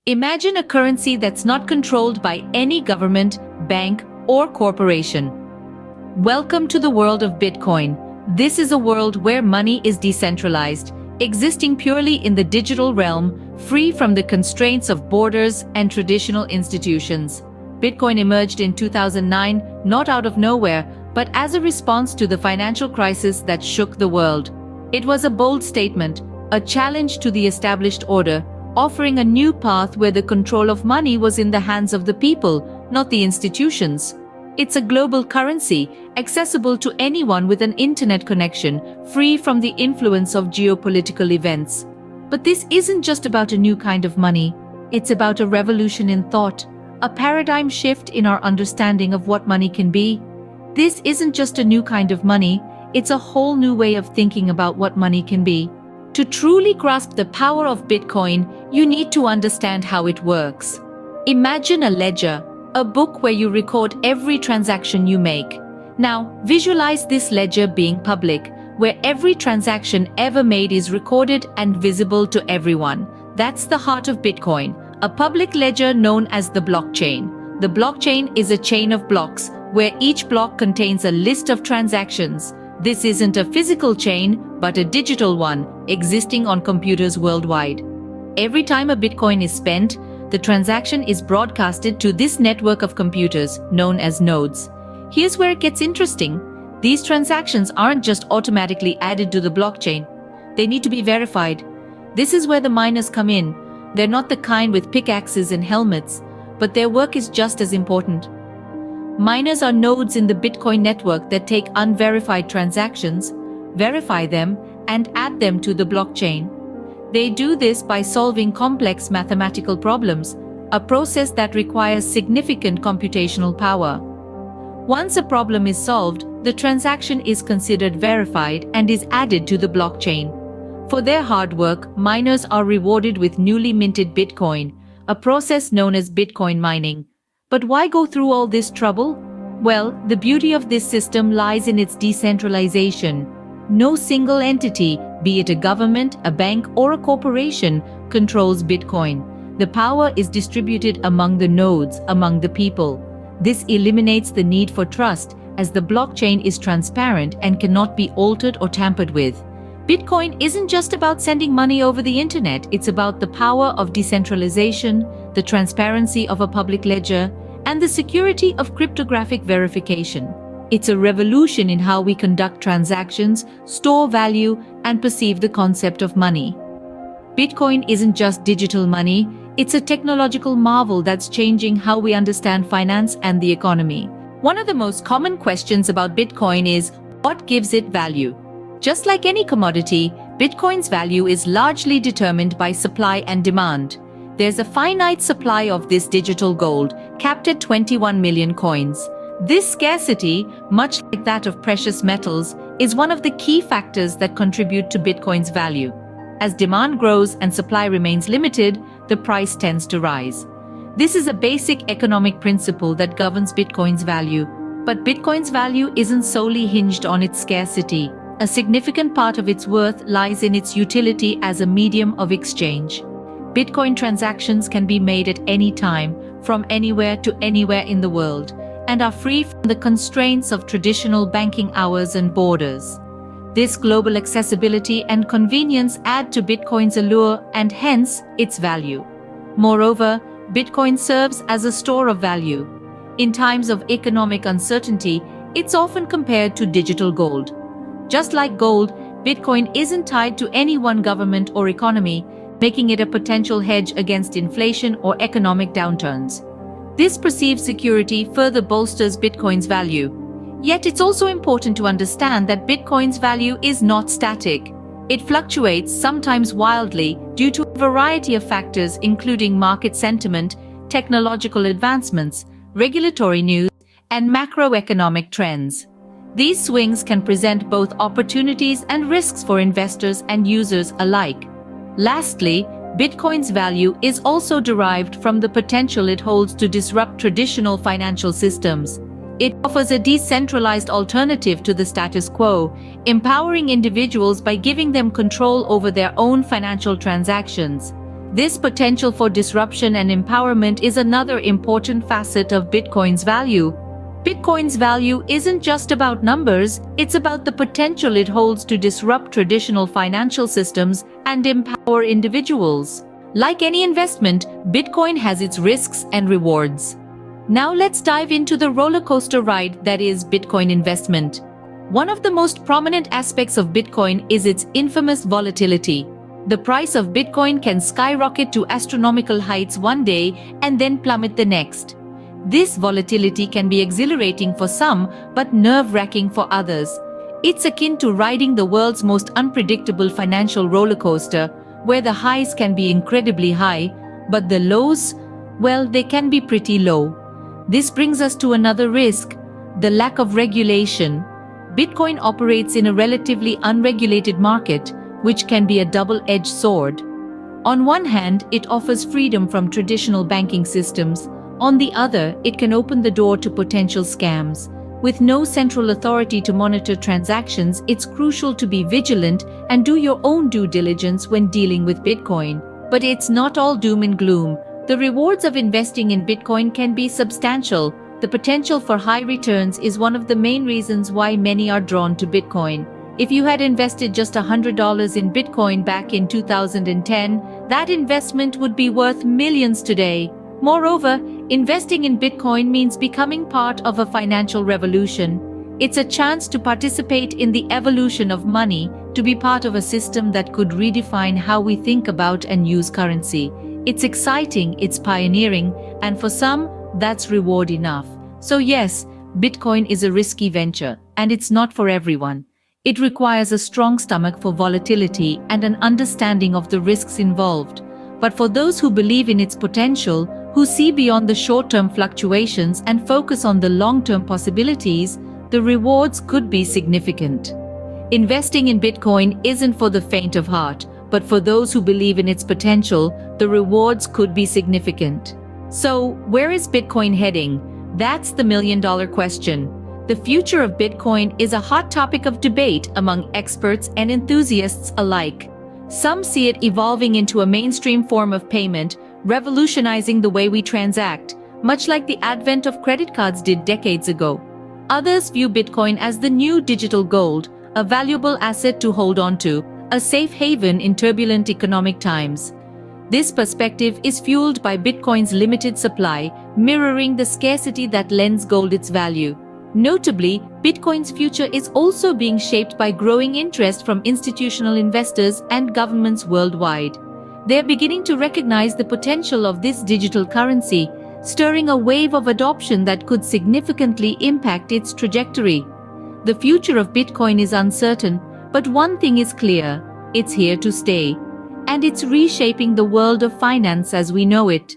Imagine a currency that's not controlled by any government, bank, or corporation. Welcome to the world of Bitcoin. This is a world where money is decentralized, existing purely in the digital realm, free from the constraints of borders and traditional institutions. Bitcoin emerged in 2009, not out of nowhere, but as a response to the financial crisis that shook the world. It was a bold statement, a challenge to the established order, offering a new path where the control of money was in the hands of the people, not the institutions. It's a global currency, accessible to anyone with an internet connection, free from the influence of geopolitical events. But this isn't just about a new kind of money. It's about a revolution in thought, a paradigm shift in our understanding of what money can be. This isn't just a new kind of money, it's a whole new way of thinking about what money can be. To truly grasp the power of Bitcoin, you need to understand how it works. Imagine a ledger, a book where you record every transaction you make. Now, visualize this ledger being public, where every transaction ever made is recorded and visible to everyone. That's the heart of Bitcoin, a public ledger known as the blockchain. The blockchain is a chain of blocks, where each block contains a list of transactions. This isn't a physical chain, but a digital one, existing on computers worldwide. Every time a Bitcoin is spent, the transaction is broadcasted to this network of computers, known as nodes. Here's where it gets interesting. These transactions aren't just automatically added to the blockchain. They need to be verified. This is where the miners come in. They're not the kind with pickaxes and helmets, but their work is just as important. Miners are nodes in the Bitcoin network that take unverified transactions, verify them, and add them to the blockchain. They do this by solving complex mathematical problems, a process that requires significant computational power. Once a problem is solved, the transaction is considered verified and is added to the blockchain. For their hard work, miners are rewarded with newly minted Bitcoin, a process known as Bitcoin mining. But why go through all this trouble? Well, the beauty of this system lies in its decentralization. No single entity, be it a government, a bank, or a corporation, controls Bitcoin. The power is distributed among the nodes, among the people. This eliminates the need for trust, as the blockchain is transparent and cannot be altered or tampered with. Bitcoin isn't just about sending money over the internet, it's about the power of decentralization, the transparency of a public ledger, and the security of cryptographic verification. It's a revolution in how we conduct transactions, store value, and perceive the concept of money. Bitcoin isn't just digital money, it's a technological marvel that's changing how we understand finance and the economy. One of the most common questions about Bitcoin is, what gives it value? Just like any commodity, Bitcoin's value is largely determined by supply and demand. There's a finite supply of this digital gold, capped at 21 million coins. This scarcity, much like that of precious metals, is one of the key factors that contribute to Bitcoin's value. As demand grows and supply remains limited, the price tends to rise. This is a basic economic principle that governs Bitcoin's value. But Bitcoin's value isn't solely hinged on its scarcity. A significant part of its worth lies in its utility as a medium of exchange. Bitcoin transactions can be made at any time, from anywhere to anywhere in the world, and are free from the constraints of traditional banking hours and borders. This global accessibility and convenience add to Bitcoin's allure and hence its value. Moreover, Bitcoin serves as a store of value. In times of economic uncertainty, it's often compared to digital gold. Just like gold, Bitcoin isn't tied to any one government or economy, making it a potential hedge against inflation or economic downturns. This perceived security further bolsters Bitcoin's value. Yet it's also important to understand that Bitcoin's value is not static. It fluctuates, sometimes wildly, due to a variety of factors including market sentiment, technological advancements, regulatory news, and macroeconomic trends. These swings can present both opportunities and risks for investors and users alike. Lastly, Bitcoin's value is also derived from the potential it holds to disrupt traditional financial systems. It offers a decentralized alternative to the status quo, empowering individuals by giving them control over their own financial transactions. This potential for disruption and empowerment is another important facet of Bitcoin's value. Bitcoin's value isn't just about numbers, it's about the potential it holds to disrupt traditional financial systems and empower individuals. Like any investment, Bitcoin has its risks and rewards. Now let's dive into the roller coaster ride that is Bitcoin investment. One of the most prominent aspects of Bitcoin is its infamous volatility. The price of Bitcoin can skyrocket to astronomical heights one day and then plummet the next. This volatility can be exhilarating for some, but nerve-wracking for others. It's akin to riding the world's most unpredictable financial roller coaster, where the highs can be incredibly high, but the lows, well, they can be pretty low. This brings us to another risk, the lack of regulation. Bitcoin operates in a relatively unregulated market, which can be a double-edged sword. On one hand, it offers freedom from traditional banking systems. On the other, it can open the door to potential scams. With no central authority to monitor transactions, it's crucial to be vigilant and do your own due diligence when dealing with Bitcoin. But it's not all doom and gloom. The rewards of investing in Bitcoin can be substantial. The potential for high returns is one of the main reasons why many are drawn to Bitcoin. If you had invested just $100 in Bitcoin back in 2010, that investment would be worth millions today. Moreover, investing in Bitcoin means becoming part of a financial revolution. It's a chance to participate in the evolution of money, to be part of a system that could redefine how we think about and use currency. It's exciting, it's pioneering, and for some, that's reward enough. So yes, Bitcoin is a risky venture, and it's not for everyone. It requires a strong stomach for volatility and an understanding of the risks involved. But for those who believe in its potential, who see beyond the short-term fluctuations and focus on the long-term possibilities, the rewards could be significant. Investing in Bitcoin isn't for the faint of heart, but for those who believe in its potential, the rewards could be significant. So, where is Bitcoin heading? That's the million-dollar question. The future of Bitcoin is a hot topic of debate among experts and enthusiasts alike. Some see it evolving into a mainstream form of payment, revolutionizing the way we transact, much like the advent of credit cards did decades ago. Others view Bitcoin as the new digital gold, a valuable asset to hold on to, a safe haven in turbulent economic times. This perspective is fueled by Bitcoin's limited supply, mirroring the scarcity that lends gold its value. Notably, Bitcoin's future is also being shaped by growing interest from institutional investors and governments worldwide. They're beginning to recognize the potential of this digital currency, stirring a wave of adoption that could significantly impact its trajectory. The future of Bitcoin is uncertain, but one thing is clear: it's here to stay. And it's reshaping the world of finance as we know it.